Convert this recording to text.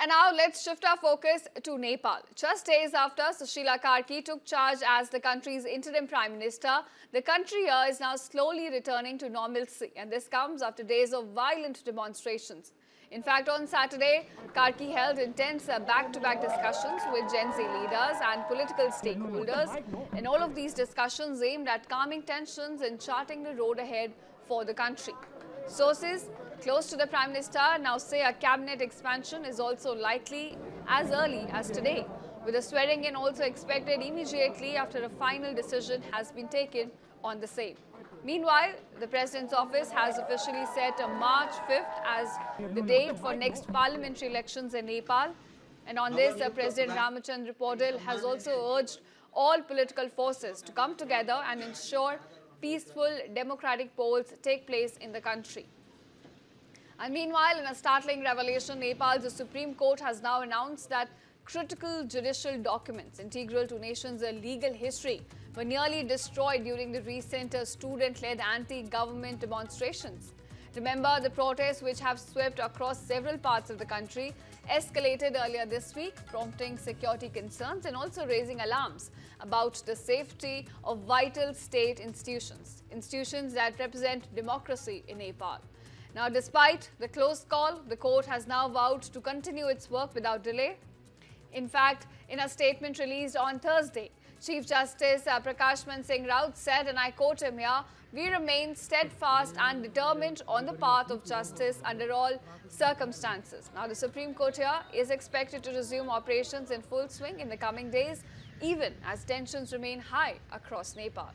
And now let's shift our focus to Nepal. Just days after Sushila Karki took charge as the country's interim prime minister, the country here is now slowly returning to normalcy, and this comes after days of violent demonstrations. In fact, on Saturday, Karki held intense back-to-back discussions with Gen Z leaders and political stakeholders, and all of these discussions aimed at calming tensions and charting the road ahead for the country. Sources close to the Prime Minister now say a cabinet expansion is also likely as early as today, with the swearing-in also expected immediately after a final decision has been taken on the same. Meanwhile, the President's office has officially set March 5th as the date for next parliamentary elections in Nepal. And on this, President Ramachandra Paudel has also urged all political forces to come together and ensure peaceful democratic polls take place in the country. And meanwhile, in a startling revelation, Nepal's Supreme Court has now announced that critical judicial documents integral to nation's legal history were nearly destroyed during the recent student-led anti-government demonstrations. Remember, the protests, which have swept across several parts of the country, escalated earlier this week, prompting security concerns and also raising alarms about the safety of vital state institutions that represent democracy in Nepal. Now, despite the close call, the court has now vowed to continue its work without delay. In fact, in a statement released on Thursday, Chief Justice Prakashman Singh Raut said, and I quote him here, "We remain steadfast and determined on the path of justice under all circumstances." Now, the Supreme Court here is expected to resume operations in full swing in the coming days, even as tensions remain high across Nepal.